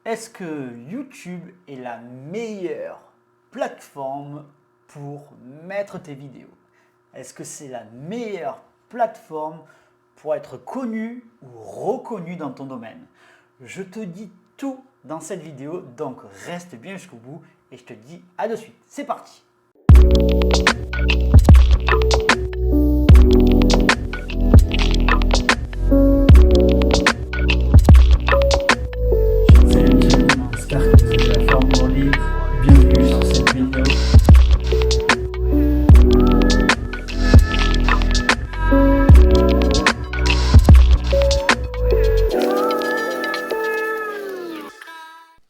Est-ce que YouTube est la meilleure plateforme pour mettre tes vidéos? Est-ce que c'est la meilleure plateforme pour être connu ou reconnu dans ton domaine? Je te dis tout dans cette vidéo, donc reste bien jusqu'au bout et je te dis à de suite. C'est parti! J'espère que vous avez la forme aujourd'hui. Bienvenue sur cette vidéo.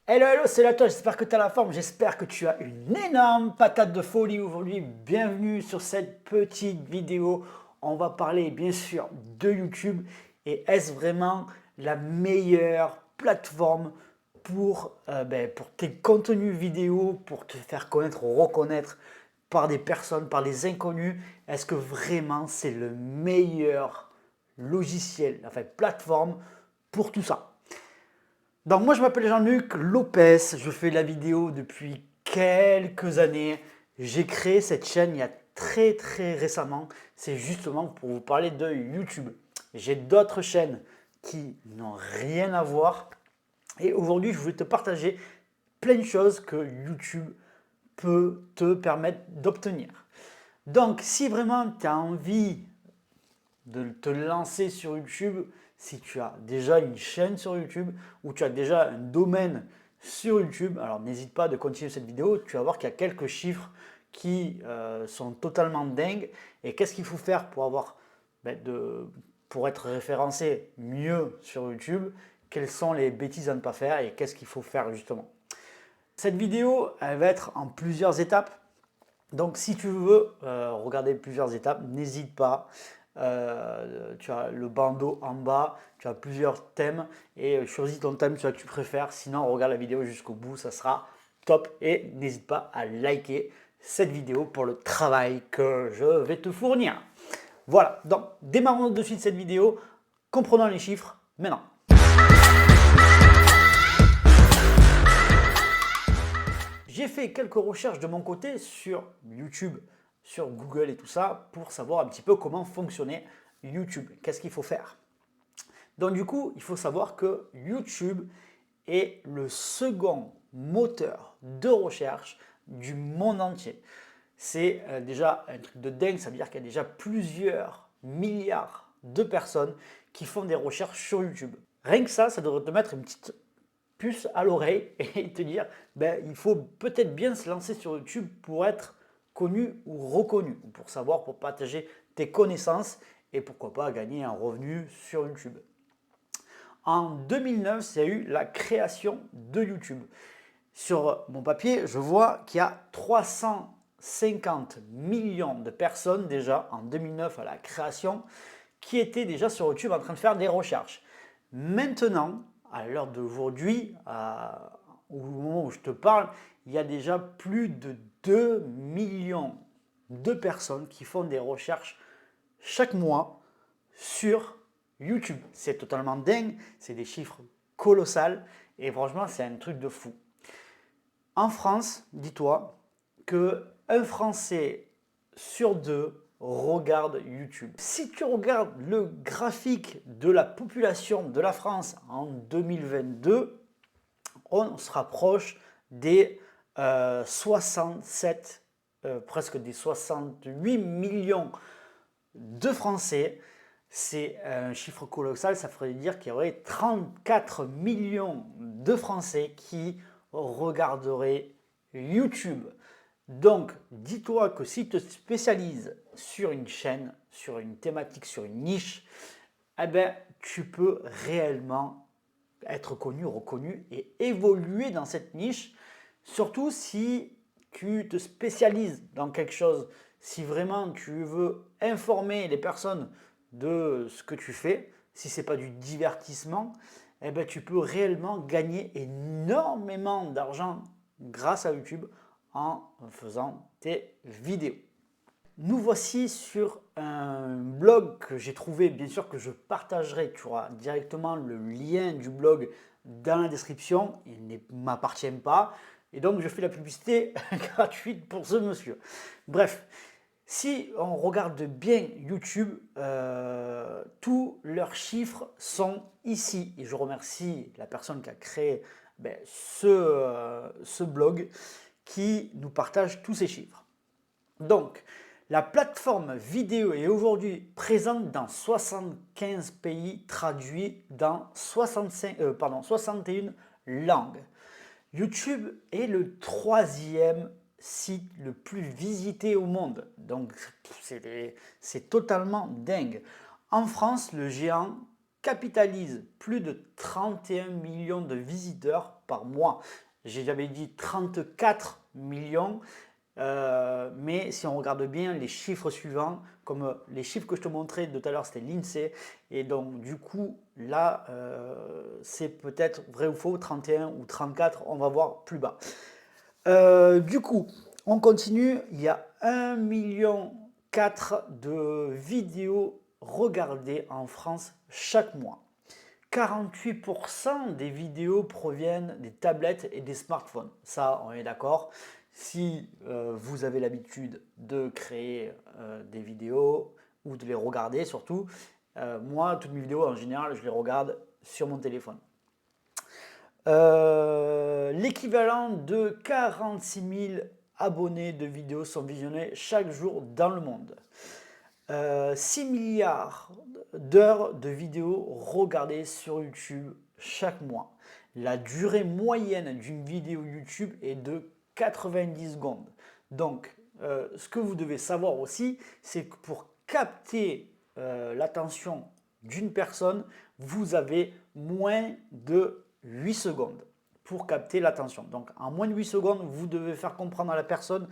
Hello, c'est Latoche, j'espère que tu as la forme, j'espère que tu as une énorme patate de folie aujourd'hui. Bienvenue sur cette petite vidéo. On va parler bien sûr de YouTube et est-ce vraiment la meilleure plateforme pour tes contenus vidéo, pour te faire connaître ou reconnaître par des personnes, par des inconnus? Est-ce que vraiment c'est le meilleur logiciel, enfin plateforme pour tout ça? Donc moi je m'appelle Jean-Luc Lopez, je fais la vidéo depuis quelques années. J'ai créé cette chaîne il y a très récemment, c'est justement pour vous parler de YouTube. J'ai d'autres chaînes qui n'ont rien à voir et aujourd'hui je voulais te partager plein de choses que YouTube peut te permettre d'obtenir. Donc si vraiment tu as envie de te lancer sur YouTube, si tu as déjà une chaîne sur YouTube ou tu as déjà un domaine sur YouTube, alors n'hésite pas de continuer cette vidéo, tu vas voir qu'il y a quelques chiffres qui sont totalement dingues. Et qu'est-ce qu'il faut faire pour pour être référencé mieux sur YouTube? Quelles sont les bêtises à ne pas faire et qu'est-ce qu'il faut faire justement? Cette vidéo, elle va être en plusieurs étapes. Donc si tu veux regarder plusieurs étapes, n'hésite pas. Tu as le bandeau en bas, tu as plusieurs thèmes et choisis ton thème que tu préfères. Sinon, regarde la vidéo jusqu'au bout, ça sera top. Et n'hésite pas à liker cette vidéo pour le travail que je vais te fournir. Voilà, donc démarrons de suite cette vidéo, comprenons les chiffres maintenant. J'ai fait quelques recherches de mon côté sur YouTube, sur Google et tout ça pour savoir un petit peu comment fonctionnait YouTube. Qu'est-ce qu'il faut faire? Donc du coup, il faut savoir que YouTube est le second moteur de recherche du monde entier. C'est déjà un truc de dingue, ça veut dire qu'il y a déjà plusieurs milliards de personnes qui font des recherches sur YouTube. Rien que ça devrait te mettre une petite puce à l'oreille et te dire il faut peut-être bien se lancer sur YouTube pour être connu ou reconnu, ou pour savoir, pour partager tes connaissances et pourquoi pas gagner un revenu sur YouTube. En 2009, il y a eu la création de YouTube. Sur mon papier, je vois qu'il y a 350 millions de personnes déjà en 2009 à la création qui étaient déjà sur YouTube en train de faire des recherches. Maintenant, à l'heure d'aujourd'hui, au moment où je te parle, il y a déjà plus de 2 millions de personnes qui font des recherches chaque mois sur YouTube. C'est totalement dingue, c'est des chiffres colossaux et franchement, c'est un truc de fou. En France, dis-toi qu'un Français sur deux regarde YouTube. Si tu regardes le graphique de la population de la France en 2022, on se rapproche des 67, presque des 68 millions de Français. C'est un chiffre colossal, ça ferait dire qu'il y aurait 34 millions de Français qui regarderaient YouTube. Donc, dis-toi que si tu te spécialises sur une chaîne, sur une thématique, sur une niche, tu peux réellement être connu, reconnu et évoluer dans cette niche. Surtout si tu te spécialises dans quelque chose, si vraiment tu veux informer les personnes de ce que tu fais, si ce n'est pas du divertissement, tu peux réellement gagner énormément d'argent grâce à YouTube en faisant tes vidéos. Nous voici sur un blog que j'ai trouvé, bien sûr que je partagerai, tu auras directement le lien du blog dans la description, il ne m'appartient pas. Et donc, je fais la publicité gratuite pour ce monsieur. Bref, si on regarde bien YouTube, tous leurs chiffres sont ici. Et je remercie la personne qui a créé ce blog qui nous partage tous ces chiffres. Donc, la plateforme vidéo est aujourd'hui présente dans 75 pays, traduit dans 61 langues. YouTube est le 3e site le plus visité au monde. Donc, c'est totalement dingue. En France, le géant capitalise plus de 31 millions de visiteurs par mois. J'avais dit 34 millions. Mais si on regarde bien les chiffres suivants, comme les chiffres que je te montrais tout à l'heure, c'était l'INSEE, et donc du coup là c'est peut-être vrai ou faux, 31 ou 34, on va voir plus bas. Du coup on continue, il y a 1,4 million de vidéos regardées en France chaque mois. 48% des vidéos proviennent des tablettes et des smartphones, ça on est d'accord. Si vous avez l'habitude de créer des vidéos ou de les regarder surtout, moi toutes mes vidéos en général je les regarde sur mon téléphone. L'équivalent de 46 000 abonnés de vidéos sont visionnés chaque jour dans le monde. 6 milliards d'heures de vidéos regardées sur YouTube chaque mois. La durée moyenne d'une vidéo YouTube est de 90 secondes. Donc, ce que vous devez savoir aussi, c'est que pour capter l'attention d'une personne, vous avez moins de 8 secondes pour capter l'attention. Donc, en moins de 8 secondes, vous devez faire comprendre à la personne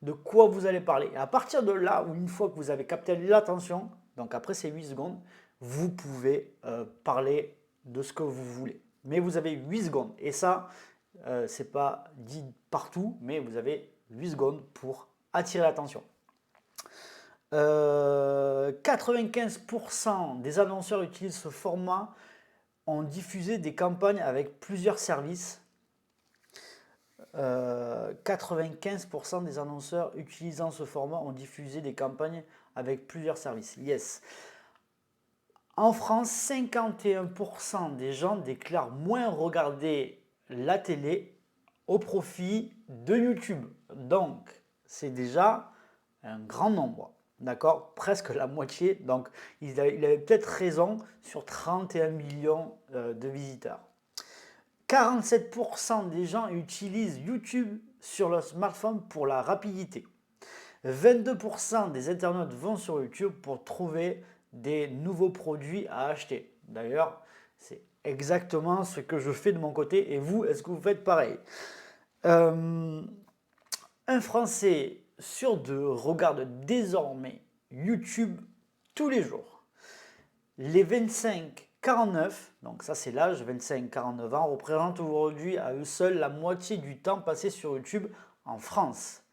de quoi vous allez parler. Et à partir de là, ou une fois que vous avez capté l'attention, donc après ces 8 secondes, vous pouvez parler de ce que vous voulez. Mais vous avez 8 secondes. Et ça, c'est pas dit partout, mais vous avez 8 secondes pour attirer l'attention. 95% des annonceurs utilisent ce format, ont diffusé des campagnes avec plusieurs services. 95% des annonceurs utilisant ce format ont diffusé des campagnes avec plusieurs services. Yes. En France, 51% des gens déclarent moins regarder la télé au profit de YouTube. Donc, c'est déjà un grand nombre. D'accord, presque la moitié. Donc, il avait peut-être raison sur 31 millions de visiteurs. 47% des gens utilisent YouTube sur leur smartphone pour la rapidité. 22% des internautes vont sur YouTube pour trouver des nouveaux produits à acheter. D'ailleurs, c'est exactement ce que je fais de mon côté. Et vous, est-ce que vous faites pareil? Un Français sur deux regarde désormais YouTube tous les jours. Les 25-49, donc ça c'est l'âge, 25-49 ans, représentent aujourd'hui à eux seuls la moitié du temps passé sur YouTube en France.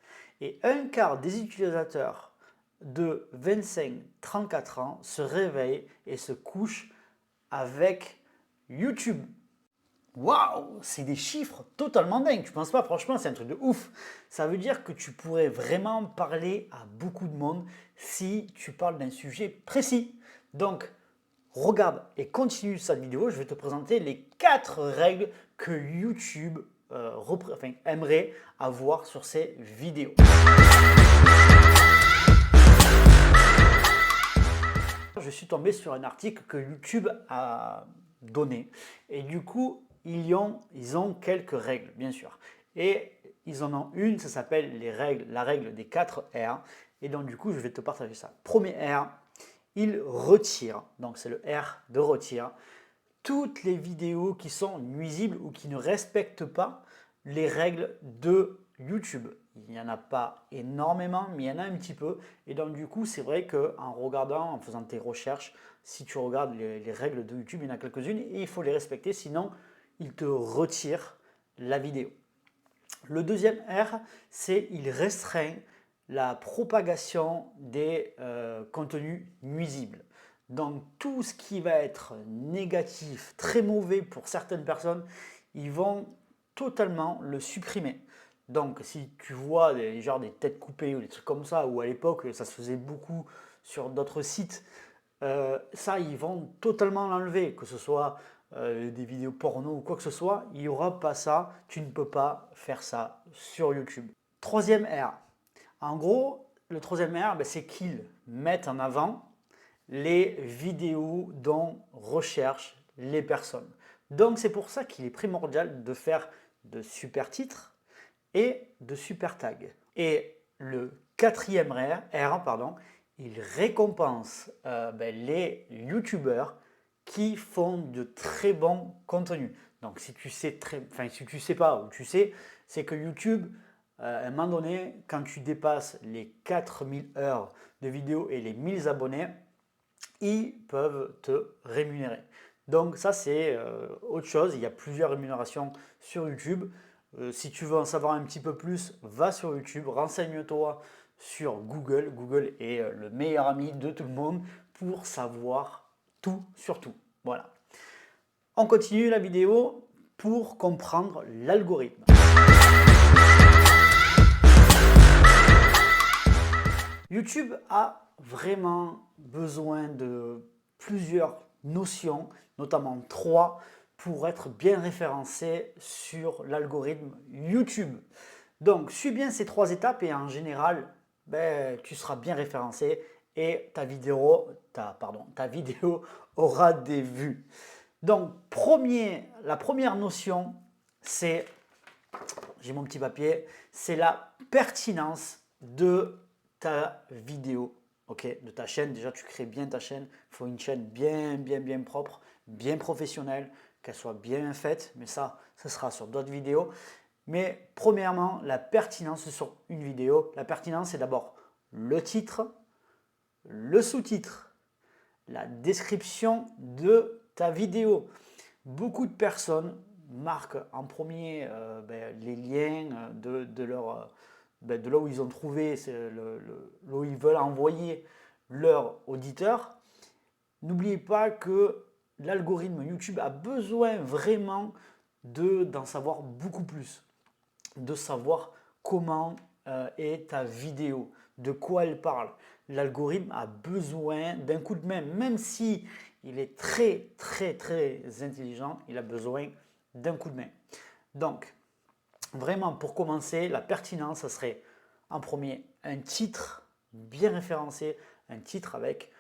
Et un quart des utilisateurs de 25-34 ans se réveillent et se couchent avec YouTube. Waouh, c'est des chiffres totalement dingues. Tu penses pas? Franchement, c'est un truc de ouf. Ça veut dire que tu pourrais vraiment parler à beaucoup de monde si tu parles d'un sujet précis. Donc, regarde et continue cette vidéo. Je vais te présenter les 4 règles que YouTube aimerait avoir sur ses vidéos. Je suis tombé sur un article que YouTube a donné et du coup ils ont quelques règles bien sûr et ils en ont une, ça s'appelle la règle des 4 R et donc du coup je vais te partager ça. Premier R, il retire, donc c'est le R de retire, toutes les vidéos qui sont nuisibles ou qui ne respectent pas les règles de YouTube. Il n'y en a pas énormément, mais il y en a un petit peu. Et donc du coup, c'est vrai qu'en regardant, en faisant tes recherches, si tu regardes les règles de YouTube, il y en a quelques-unes et il faut les respecter, sinon il te retire la vidéo. Le deuxième R, c'est il restreint la propagation des contenus nuisibles. Donc tout ce qui va être négatif, très mauvais pour certaines personnes, ils vont totalement le supprimer. Donc si tu vois des têtes coupées ou des trucs comme ça, ou à l'époque ça se faisait beaucoup sur d'autres sites, ça ils vont totalement l'enlever, que ce soit des vidéos porno ou quoi que ce soit, il n'y aura pas ça, tu ne peux pas faire ça sur YouTube. Troisième R. En gros, le troisième R, c'est qu'ils mettent en avant les vidéos dont recherchent les personnes. Donc c'est pour ça qu'il est primordial de faire de super titres et de super tags. Et le quatrième R, il récompense les youtubeurs qui font de très bons contenus. Donc si tu sais si tu sais pas ou tu sais, c'est que YouTube, à un moment donné, quand tu dépasses les 4000 heures de vidéos et les 1000 abonnés, ils peuvent te rémunérer. Donc ça c'est autre chose, il y a plusieurs rémunérations sur YouTube. Si tu veux en savoir un petit peu plus, va sur YouTube, renseigne-toi sur Google. Google est le meilleur ami de tout le monde pour savoir tout sur tout. Voilà. On continue la vidéo pour comprendre l'algorithme. YouTube a vraiment besoin de plusieurs notions, notamment 3, pour être bien référencé sur l'algorithme YouTube. Donc, suis bien ces 3 étapes et en général, tu seras bien référencé et ta vidéo aura des vues. Donc, la première notion, c'est, j'ai mon petit papier, c'est la pertinence de ta vidéo, de ta chaîne. Déjà, tu crées bien ta chaîne. Il faut une chaîne bien propre, bien professionnelle, qu'elle soit bien faite. Mais ça, ce sera sur d'autres vidéos. Mais premièrement, la pertinence sur une vidéo. La pertinence, c'est d'abord le titre, le sous-titre, la description de ta vidéo. Beaucoup de personnes marquent en premier les liens de là où ils ont trouvé, là où ils veulent envoyer leur auditeur. N'oubliez pas que l'algorithme YouTube a besoin vraiment d'en savoir beaucoup plus, de savoir comment est ta vidéo, de quoi elle parle. L'algorithme a besoin d'un coup de main, même si il est très intelligent, il a besoin d'un coup de main. Donc, vraiment pour commencer, la pertinence, ça serait en premier un titre bien référencé, un titre avec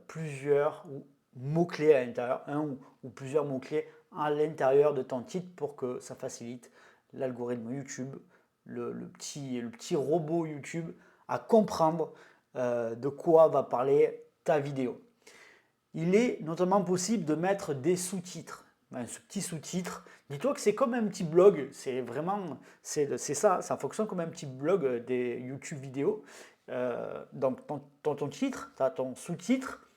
plusieurs mots-clés à l'intérieur, un ou plusieurs mots-clés à l'intérieur de ton titre pour que ça facilite l'algorithme YouTube, le petit robot YouTube à comprendre de quoi va parler ta vidéo. Il est notamment possible de mettre des sous-titres. Ce petit sous-titre, dis-toi que c'est comme un petit blog, c'est ça, ça fonctionne comme un petit blog des YouTube vidéos. Donc ton titre, tu as ton sous-titre,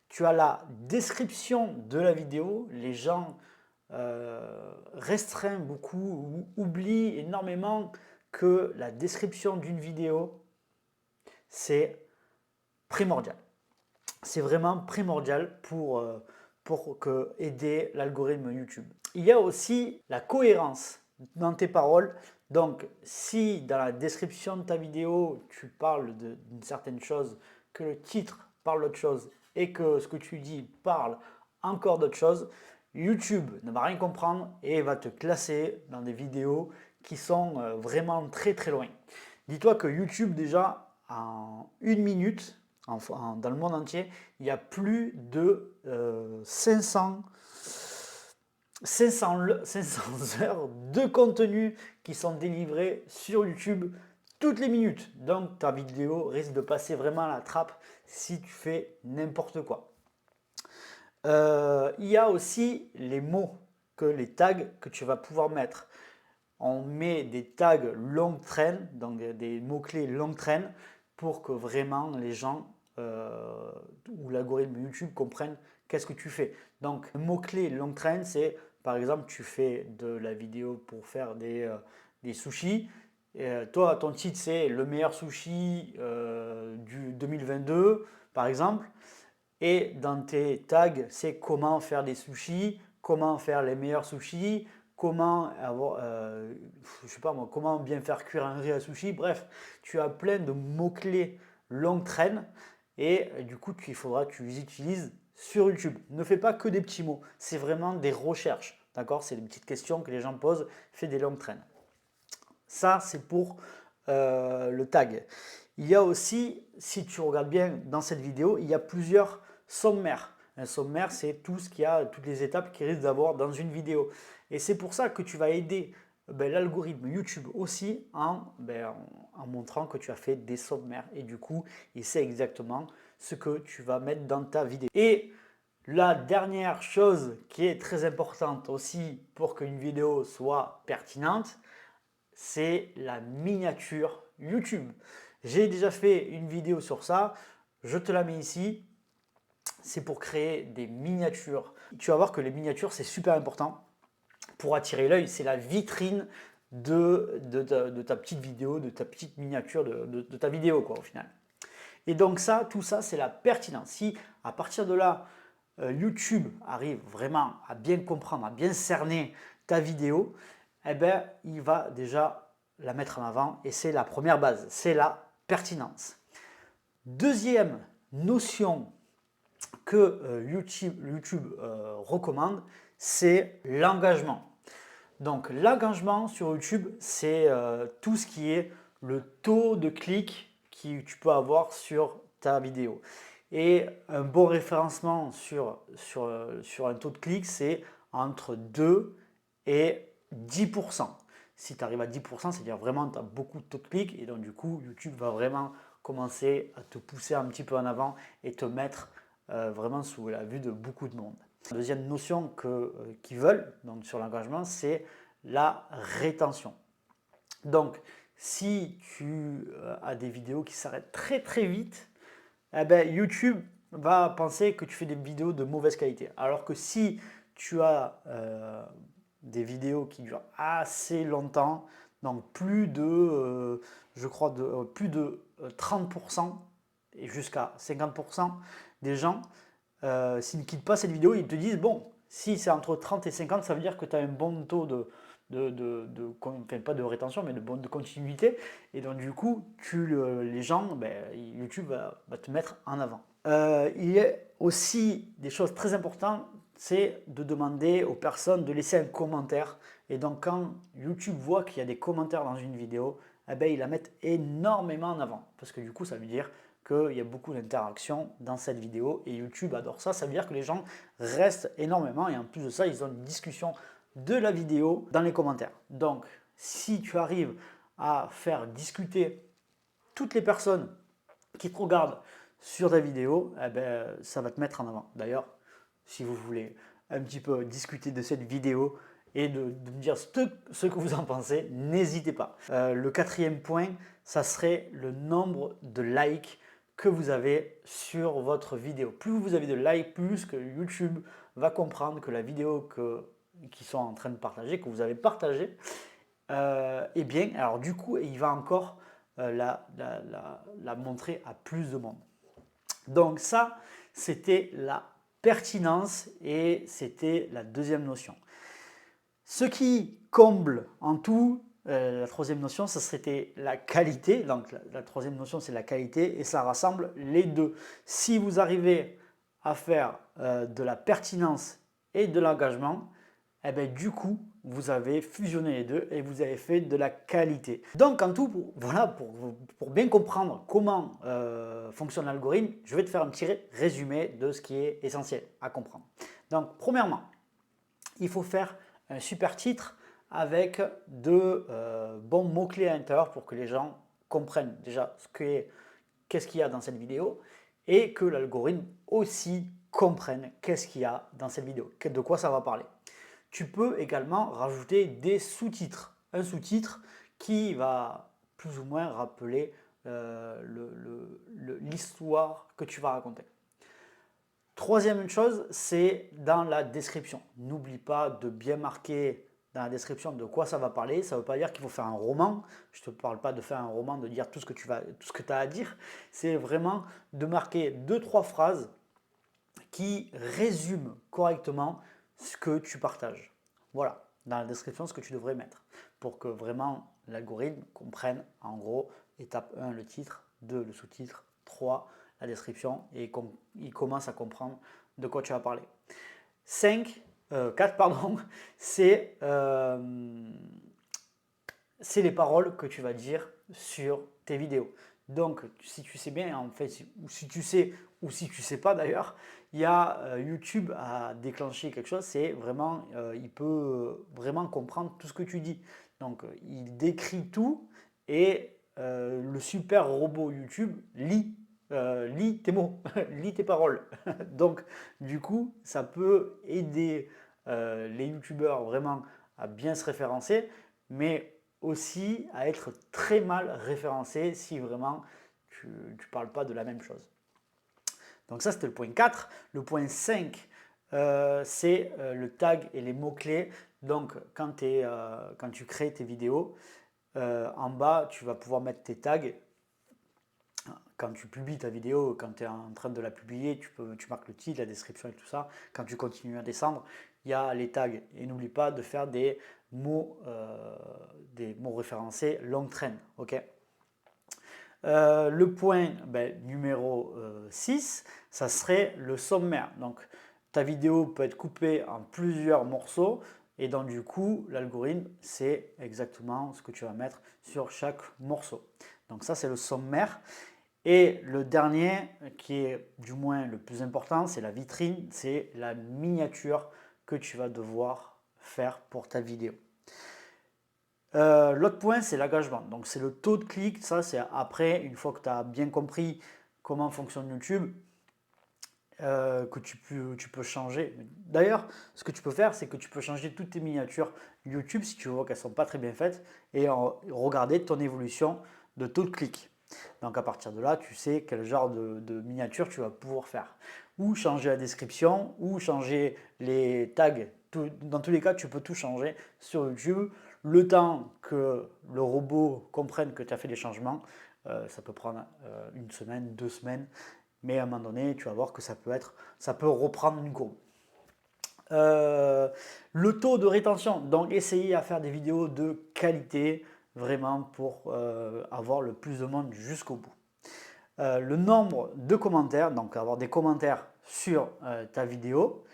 tu as la description de la vidéo. Les gens restreignent beaucoup ou oublient énormément que la description d'une vidéo, c'est primordial. C'est vraiment primordial pour aider l'algorithme YouTube. Il y a aussi la cohérence dans tes paroles. Donc, si dans la description de ta vidéo, tu parles d'une certaine chose, que le titre parle d'autre chose et que ce que tu dis parle encore d'autre chose, YouTube ne va rien comprendre et va te classer dans des vidéos qui sont vraiment très loin. Dis-toi que YouTube, déjà, en 1 minute, dans le monde entier, il y a plus de 500 heures de contenu qui sont délivrés sur YouTube toutes les minutes. Donc ta vidéo risque de passer vraiment à la trappe si tu fais n'importe quoi. Il y a aussi les mots, les tags que tu vas pouvoir mettre. On met des tags longue traîne, donc des mots-clés longue traîne, pour que vraiment les gens ou l'algorithme YouTube comprennent qu'est-ce que tu fais. Donc, le mot-clé longue traîne, c'est par exemple, tu fais de la vidéo pour faire des sushis. Toi, ton titre, c'est le meilleur sushi du 2022, par exemple. Et dans tes tags, c'est comment faire des sushis, comment faire les meilleurs sushis, comment avoir, je sais pas moi, comment bien faire cuire un riz à sushi. Bref, tu as plein de mots-clés longue traîne et du coup, il faudra que tu les utilises sur YouTube. Ne fais pas que des petits mots, c'est vraiment des recherches. D'accord? C'est des petites questions que les gens posent, fais des longues traînes. Ça, c'est pour le tag. Il y a aussi, si tu regardes bien dans cette vidéo, il y a plusieurs sommaires. Un sommaire, c'est tout ce qu'il y a, toutes les étapes qu'il risque d'avoir dans une vidéo. Et c'est pour ça que tu vas aider l'algorithme YouTube aussi en montrant que tu as fait des sommaires. Et du coup, il sait exactement ce que tu vas mettre dans ta vidéo. Et la dernière chose qui est très importante aussi pour qu'une vidéo soit pertinente, c'est la miniature YouTube. J'ai déjà fait une vidéo sur ça, je te la mets ici. C'est pour créer des miniatures. Tu vas voir que les miniatures, c'est super important pour attirer l'œil. C'est la vitrine de ta petite vidéo, de ta petite miniature, de ta vidéo quoi, au final. Et donc ça, tout ça, c'est la pertinence. Si à partir de là, YouTube arrive vraiment à bien comprendre, à bien cerner ta vidéo, eh ben, il va déjà la mettre en avant et c'est la première base, c'est la pertinence. Deuxième notion que YouTube recommande, c'est l'engagement. Donc l'engagement sur YouTube, c'est tout ce qui est le taux de clics que tu peux avoir sur ta vidéo. Et un bon référencement sur un taux de clic, c'est entre 2 et 10%. Si tu arrives à 10%, c'est-à-dire vraiment tu as beaucoup de taux de clics et donc du coup YouTube va vraiment commencer à te pousser un petit peu en avant et te mettre vraiment sous la vue de beaucoup de monde. La deuxième notion qu'ils veulent donc sur l'engagement, c'est la rétention. Donc si tu as des vidéos qui s'arrêtent très très vite, eh ben, YouTube va penser que tu fais des vidéos de mauvaise qualité. Alors que si tu as des vidéos qui durent assez longtemps, donc plus de, je crois, plus de 30% et jusqu'à 50% des gens, s'ils ne quittent pas cette vidéo, ils te disent, bon, si c'est entre 30 et 50, ça veut dire que tu as un bon taux enfin, pas de rétention, mais de continuité. Et donc, du coup, les gens, YouTube va te mettre en avant. Il y a aussi des choses très importantes, c'est de demander aux personnes de laisser un commentaire. Et donc, quand YouTube voit qu'il y a des commentaires dans une vidéo, eh ben, ils la mettent énormément en avant. Parce que du coup, ça veut dire qu'il y a beaucoup d'interactions dans cette vidéo et YouTube adore ça. Ça veut dire que les gens restent énormément et en plus de ça, ils ont une discussion de la vidéo dans les commentaires. Donc, si tu arrives à faire discuter toutes les personnes qui te regardent sur ta vidéo, eh ben, ça va te mettre en avant. D'ailleurs, si vous voulez un petit peu discuter de cette vidéo et de me dire ce que vous en pensez, n'hésitez pas. Le quatrième point, ça serait le nombre de likes que vous avez sur votre vidéo. Plus vous avez de likes, plus que YouTube va comprendre que la vidéo qu'ils sont en train de partager, que vous avez partagée, eh bien, alors du coup, il va encore la montrer à plus de monde. Donc ça, c'était la pertinence et c'était la deuxième notion. Ce qui comble en tout, la troisième notion, ça serait la qualité. Donc la troisième notion, c'est la qualité et ça rassemble les deux. Si vous arrivez à faire de la pertinence et de l'engagement, eh ben, du coup, vous avez fusionné les deux et vous avez fait de la qualité. Donc en tout, voilà, pour bien comprendre comment fonctionne l'algorithme, je vais te faire un petit résumé de ce qui est essentiel à comprendre. Donc premièrement, il faut faire un super titre avec de bons mots-clés à l'intérieur pour que les gens comprennent déjà qu'est-ce qu'il y a dans cette vidéo et que l'algorithme aussi comprenne qu'est-ce qu'il y a dans cette vidéo, de quoi ça va parler. Tu peux également rajouter des sous-titres. Un sous-titre qui va plus ou moins rappeler l'histoire que tu vas raconter. Troisième chose, c'est dans la description. N'oublie pas de bien marquer dans la description de quoi ça va parler. Ça ne veut pas dire qu'il faut faire un roman. Je ne te parle pas de faire un roman, de dire tout ce que tu as à dire. C'est vraiment de marquer 2-3 phrases qui résume correctement ce que tu partages. Voilà, dans la description, ce que tu devrais mettre pour que vraiment l'algorithme comprenne en gros étape 1 le titre, 2 le sous-titre, 3 la description et il commence à comprendre de quoi tu vas parler. 4 pardon, c'est les paroles que tu vas dire sur tes vidéos. Donc, si tu sais bien, en fait, ou si tu sais, ou si tu sais pas d'ailleurs, il y a YouTube a déclenché quelque chose, c'est vraiment, il peut vraiment comprendre tout ce que tu dis. Donc, il décrit tout et le super robot YouTube lit tes mots, lit tes paroles. Donc, du coup, ça peut aider les youtubeurs vraiment à bien se référencer, mais aussi à être très mal référencé si vraiment tu ne parles pas de la même chose. Donc ça, c'était le point 4. Le point 5, c'est le tag et les mots-clés. Donc quand tu crées tes vidéos, en bas, tu vas pouvoir mettre tes tags. Quand tu publies ta vidéo, quand tu es en train de la publier, tu marques le titre, la description et tout ça. Quand tu continues à descendre, il y a les tags. Et n'oublie pas de faire des mots référencés longue traîne. Okay, le point numéro 6, ça serait le sommaire. Donc ta vidéo peut être coupée en plusieurs morceaux et donc du coup l'algorithme sait exactement ce que tu vas mettre sur chaque morceau. Donc ça c'est le sommaire. Et le dernier, qui est du moins le plus important, c'est la vitrine, c'est la miniature que tu vas devoir faire pour ta vidéo. L'autre point, c'est l'engagement. Donc, c'est le taux de clic. Ça, c'est après, une fois que tu as bien compris comment fonctionne YouTube, que tu peux changer. D'ailleurs, ce que tu peux faire, c'est que tu peux changer toutes tes miniatures YouTube si tu vois qu'elles ne sont pas très bien faites et regarder ton évolution de taux de clic. Donc à partir de là, tu sais quel genre de miniature tu vas pouvoir faire. Ou changer la description, ou changer les tags. Dans tous les cas, tu peux tout changer sur YouTube. Le temps que le robot comprenne que tu as fait des changements, ça peut prendre une semaine, 2 semaines. Mais à un moment donné, tu vas voir que ça peut reprendre une courbe. Le taux de rétention, donc essayez à faire des vidéos de qualité, vraiment pour avoir le plus de monde jusqu'au bout. Le nombre de commentaires, donc avoir des commentaires sur ta vidéo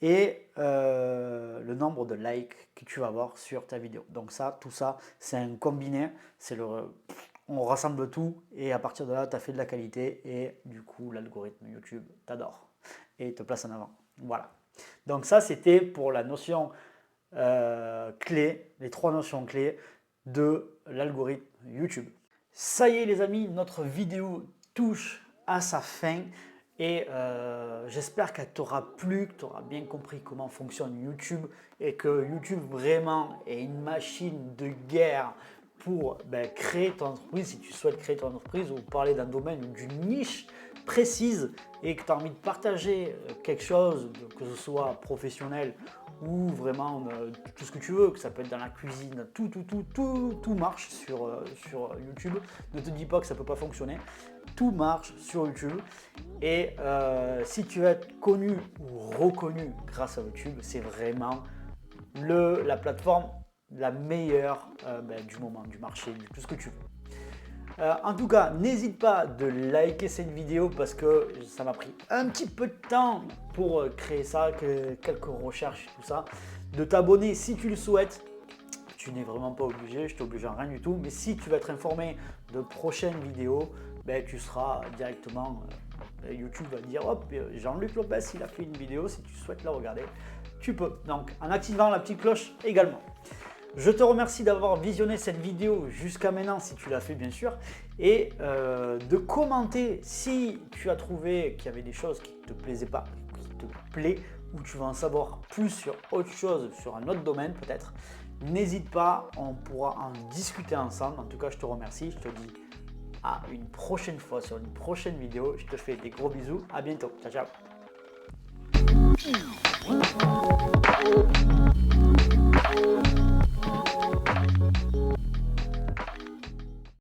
et le nombre de likes que tu vas avoir sur ta vidéo. Donc ça, tout ça, c'est un combiné, on rassemble tout et à partir de là, tu as fait de la qualité et du coup, l'algorithme YouTube t'adore et te place en avant. Voilà. Donc ça, c'était pour la notion clé, les 3 notions clés de l'algorithme YouTube. Ça y est les amis, notre vidéo touche à sa fin et j'espère qu'elle t'aura plu, que tu auras bien compris comment fonctionne YouTube et que YouTube vraiment est une machine de guerre pour créer ton entreprise si tu souhaites créer ton entreprise ou parler d'un domaine ou d'une niche précise et que tu as envie de partager quelque chose, que ce soit professionnel ou vraiment tout ce que tu veux, que ça peut être dans la cuisine, tout marche sur YouTube. Ne te dis pas que ça ne peut pas fonctionner, tout marche sur YouTube. Et si tu veux être connu ou reconnu grâce à YouTube, c'est vraiment la plateforme la meilleure du moment, du marché, de tout ce que tu veux. En tout cas, n'hésite pas de liker cette vidéo parce que ça m'a pris un petit peu de temps pour créer ça, quelques recherches et tout ça. De t'abonner si tu le souhaites. Tu n'es vraiment pas obligé, je t'oblige à rien du tout. Mais si tu veux être informé de prochaines vidéos, tu seras directement, YouTube va dire hop, Jean-Luc Lopez, il a fait une vidéo, si tu souhaites la regarder, tu peux. Donc en activant la petite cloche également. Je te remercie d'avoir visionné cette vidéo jusqu'à maintenant, si tu l'as fait bien sûr, et de commenter si tu as trouvé qu'il y avait des choses qui ne te plaisaient pas, qui te plaît, ou tu veux en savoir plus sur autre chose, sur un autre domaine peut-être. N'hésite pas, on pourra en discuter ensemble. En tout cas, je te remercie, je te dis à une prochaine fois sur une prochaine vidéo. Je te fais des gros bisous, à bientôt, ciao ciao.